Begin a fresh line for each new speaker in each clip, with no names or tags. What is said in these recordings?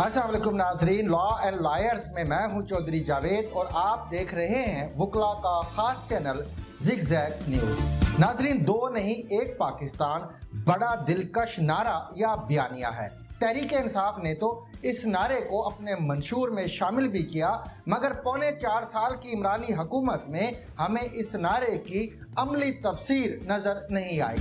अस्सलाम वालेकुम नाजरीन, लॉ एंड लायर्स में मैं हूं चौधरी जावेद और आप देख रहे हैं वकला का खास चैनल ज़िगज़ैग न्यूज़। नाजरीन, दो नहीं एक पाकिस्तान बड़ा दिलकश नारा या बयानिया है। तहरीक इंसाफ ने तो इस नारे को अपने मंशूर में शामिल भी किया, मगर पौने 4 साल की इमरानी हुकूमत में हमें इस नारे की अमली तफसीर नजर नहीं आई।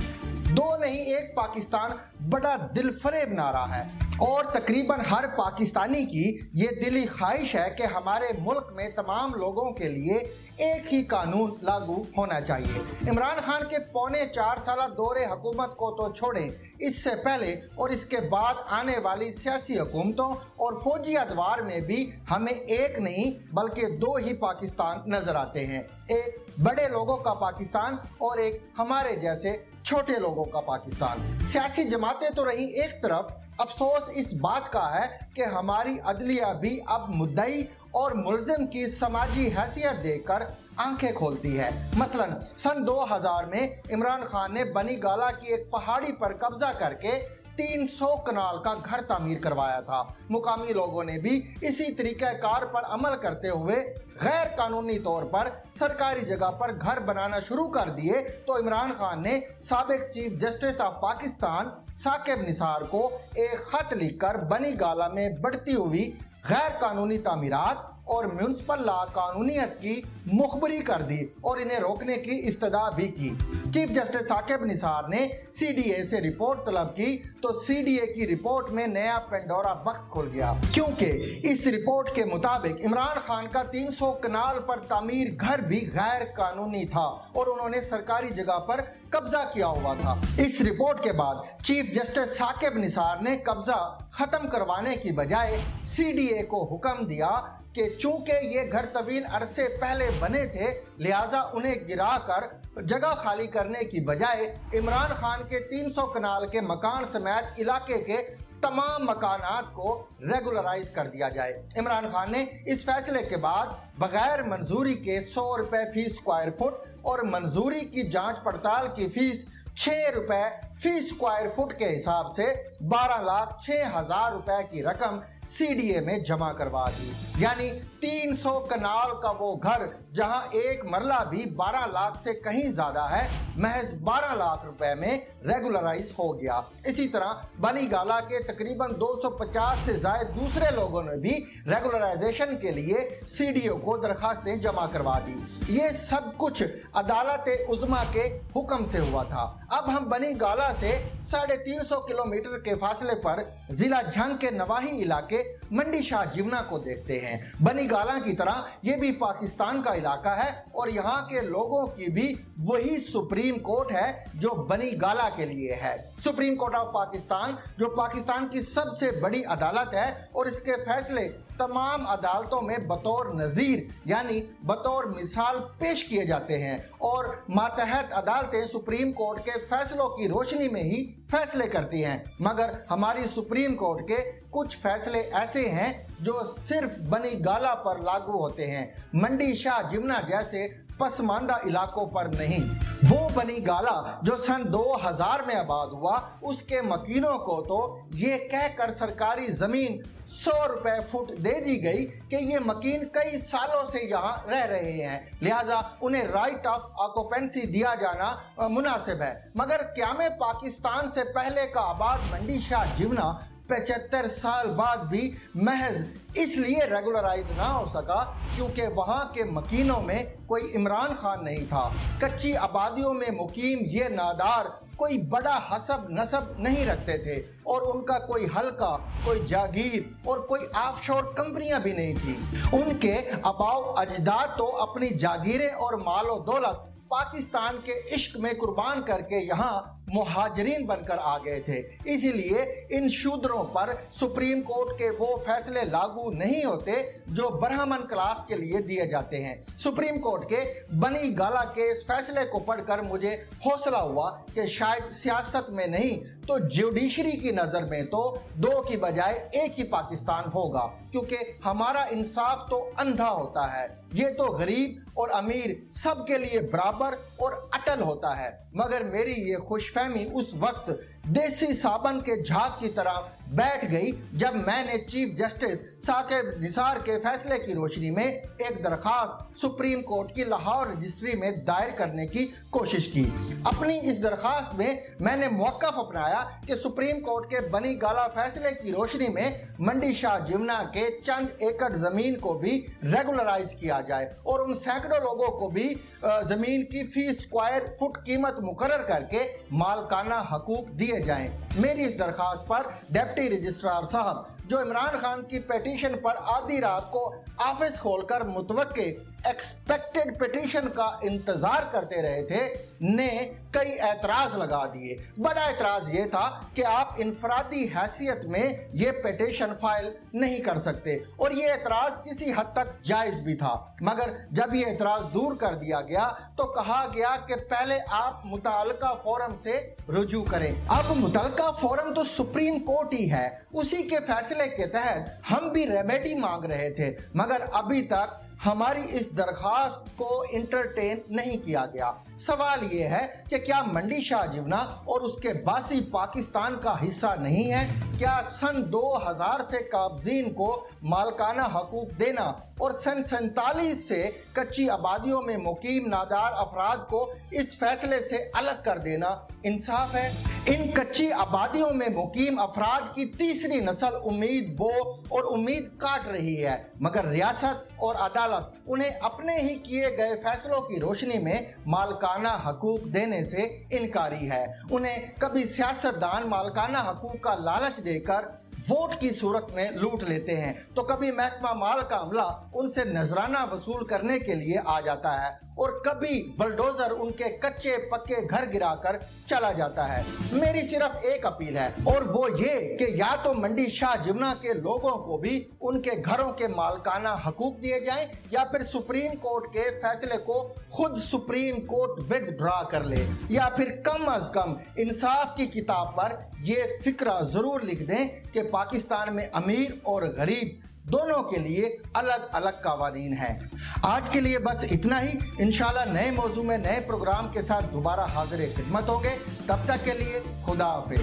दो नहीं एक पाकिस्तान बड़ा दिलफरेब नारा है और तकरीबन हर पाकिस्तानी की ये दिली ख्वाहिश है कि हमारे मुल्क में तमाम लोगों के लिए एक ही कानून लागू होना चाहिए। इमरान खान के पौने 4 साल दौरे हुकूमत को तो छोड़ें, इससे पहले और इसके बाद आने वाली सियासी हुकूमतों और फौजी अदवार में भी हमें एक नहीं बल्कि दो ही पाकिस्तान नजर आते हैं। एक बड़े लोगों का पाकिस्तान और एक हमारे जैसे छोटे लोगों का पाकिस्तान। सियासी जमातें तो रही एक तरफ, अफसोस इस बात का है कि हमारी अदलिया भी अब मुद्दई और मुल्जिम की समाजी हैसियत देखकर आंखें खोलती है। मसलन सन 2000 में इमरान खान ने बनी गाला की एक पहाड़ी पर कब्जा करके 300 कनाल का घर तामीर करवाया था। मुकामी लोगों ने भी इसी तरीक़ाकार पर अमल करते हुए गैर कानूनी तौर पर सरकारी जगह पर घर बनाना शुरू कर दिए, तो इमरान खान ने साबिक chief justice of Pakistan Saqib Nisar को एक खत लिखकर बनी गाला में बढ़ती हुई गैर कानूनी तामीरात और म्यूनसिपल ला कानूनियत की मुखबरी कर दी और इन्हें रोकने की इस्तदा भी की। चीफ जस्टिस साकिब निसार ने सीडीए से रिपोर्ट तलब की, तो सीडीए की रिपोर्ट में नया पेंडोरा बक्स खुल गया, क्योंकि इस रिपोर्ट के मुताबिक इमरान खान का 300 कनाल पर तामीर घर भी गैर कानूनी था और उन्होंने सरकारी जगह पर कब्जा किया हुआ था। इस रिपोर्ट के बाद चीफ जस्टिस साकिब निसार ने कब्जा खत्म करवाने की बजाय सीडीए को हुक्म दिया कि चूंकि ये घर तवील अरसे पहले बने थे, लिहाजा उन्हें गिराकर जगह खाली करने की बजाय इमरान खान के 300 कनाल के मकान समेत इलाके के तमाम मकानात को रेगुलराइज कर दिया जाए। इमरान खान ने इस फैसले के बाद बगैर मंजूरी के 100 रुपए फी स्क्वायर फुट और मंजूरी की जांच पड़ताल की फीस 6 रुपए फी स्क्वायर फुट के हिसाब से 12,06,000 रुपए की रकम सीडीए में जमा करवा दी। यानी 300 कनाल का वो घर जहां एक मरला भी 12 लाख से कहीं ज्यादा है, महज 12 लाख रुपए में रेगुलराइज हो गया। इसी तरह बनी गाला के तकरीबन 250 से ज्यादा दूसरे लोगों ने भी रेगुलराइजेशन के लिए सीडीओ को दरखास्तें जमा करवा दी। ये सब कुछ अदालत उज़्मा के हुक्म से हुआ था। अब हम बनी गाला से 350 किलोमीटर के फासले पर जिला झंग के नवाही इलाके मंडी शाह जिवना को देखते हैं। बनी गाला की तरह ये भी पाकिस्तान का इलाका है और यहाँ के लोगों की भी वही सुप्रीम कोर्ट है जो बनी गाला के लिए है। सुप्रीम कोर्ट ऑफ पाकिस्तान जो पाकिस्तान की सबसे बड़ी अदालत है और इसके फैसले तमाम अदालतों में बतौर नजीर यानी बतौर मिसाल पेश किए जाते हैं और मातहत अदालतें सुप्रीम कोर्ट के फैसलों की रोशनी में ही फैसले करती हैं। मगर हमारी सुप्रीम कोर्ट के कुछ फैसले ऐसे हैं जो सिर्फ बनी गाला पर लागू होते हैं, मंडी शाह जिवना जैसे पसमानदा इलाकों पर नहीं। वो बनी गाला जो सन 2000 में आबाद हुआ, उसके मकीनों को तो ये कहकर सरकारी जमीन 100 रुपए फुट दे दी गई कि ये मकीन कई सालों से यहाँ रह रहे हैं, लिहाजा उन्हें राइट ऑफ ऑक्यूपेंसी दिया जाना मुनासिब है। मगर क़याम पाकिस्तान से पहले का आबाद मंडी शाह जिवना 75 साल बाद भी महज इसलिए रेगुलराइज ना हो सका क्योंकि वहां के मकीनों में कोई इमरान खान नहीं था। कच्ची आबादियों में मुकीम ये नादार कोई बड़ा हसब नसब नहीं रखते थे और उनका कोई हल्का, कोई जागीर और कोई ऑफशोर कंपनियां भी नहीं थी। उनके आबाओ अजदाद तो अपनी जागीरें और मालो दौलत पाकिस्तान के इश्क में कुर्बान करके यहाँ मुहाजिरीन बनकर आ गए थे। इसीलिए इन शूद्रों पर सुप्रीम कोर्ट के वो फैसले लागू नहीं होते जो ब्राह्मण क्लास के लिए दिए जाते हैं। सुप्रीम कोर्ट के बनी गाला के इस फैसले को पढ़कर मुझे हौसला हुआ कि शायद सियासत में नहीं तो जुडिशरी की नजर में तो दो की बजाय एक ही पाकिस्तान होगा, क्योंकि हमारा इंसाफ तो अंधा होता है, ये तो गरीब और अमीर सबके लिए बराबर और अटल होता है। मगर मेरी ये खुशफहमी उस वक्त देसी साबन के झाग की तरह बैठ गई जब मैंने चीफ जस्टिस साकिब निसार के फैसले की रोशनी में एक दरखास्त सुप्रीम कोर्ट की लाहौर रजिस्ट्री में दायर करने की कोशिश की। अपनी इस दरखास्त में मैंने मौक़िफ़ अपनाया कि सुप्रीम कोर्ट के बनी गाला फैसले की रोशनी में मंडी शाह जिमना के चंद एकड़ जमीन को भी रेगुलराइज किया जाए और उन सैकड़ों लोगों को भी जमीन की फी स्क्वायर फुट कीमत मुकर्रर करके मालकाना हकूक दिए जाएं। मेरी इस दरखास्त पर डिप्टी रजिस्ट्रार साहब, जो इमरान खान की पिटीशन पर आधी रात को ऑफिस खोलकर मुतवक्के एक्सपेक्टेड पिटीशन का इंतजार करते रहे थे, ने कई एतराज लगा दिए। बड़ा एतराज ये था कि आप इनफरादी हैसियत में ये पिटीशन फाइल नहीं कर सकते और ये एतराज किसी हद तक जायज भी था। मगर जब ये एतराज दूर कर दिया गया तो कहा गया कि पहले आप मुतल्लिका फोरम से रुजू करें। अब मुतल्लिका फोरम तो सुप्रीम कोर्ट ही है, उसी के फैसले के तहत हम भी रेमेडी मांग रहे थे, मगर अभी तक हमारी इस दरखास्त को इंटरटेन नहीं किया गया। सवाल ये है कि क्या मंडी शाह जिमना और उसके बासी पाकिस्तान का हिस्सा नहीं है? क्या सन 2000 से काबजीन को मालकाना हकूक देना और सन 47 से कच्ची आबादियों में मुकीम नादार अफराद को इस फैसले से अलग कर देना इंसाफ है? इन कच्ची आबादियों में मुकीम अफराद की तीसरी नस्ल उम्मीद बो और उम्मीद काट रही है, मगर रियासत और अदालत उन्हें अपने ही किए गए फैसलों की रोशनी में मालकाना हकूक देने से इनकारी है। उन्हें कभी सियासतदान मालकाना हकूक का लालच देकर वोट की सूरत में लूट लेते हैं, तो कभी महकमा माल का अमला उनसे नजराना वसूल करने के लिए आ जाता है और कभी बलडोजर उनके कच्चे पक्के घर गिराकर चला जाता है। मेरी सिर्फ एक अपील है और वो ये कि या तो मंडी शाह जिमना के लोगों को भी उनके घरों के मालकाना हकूक दिए जाएं या फिर सुप्रीम कोर्ट के फैसले को खुद सुप्रीम कोर्ट विदड्रॉ कर ले, या फिर कम अज कम इंसाफ की किताब पर ये फिक्रा जरूर लिख दें कि पाकिस्तान में अमीर और गरीब दोनों के लिए अलग अलग कावानीन हैं। आज के लिए बस इतना ही। इंशाल्लाह नए मौजू में नए प्रोग्राम के साथ दोबारा हाजिर खिदमत होंगे। तब तक के लिए खुदा हाफिज।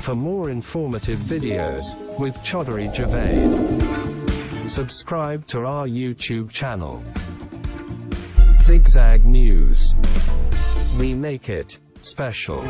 For more informative videos with Chaudhry Javed, subscribe to our YouTube channel. Zigzag News. We make it special.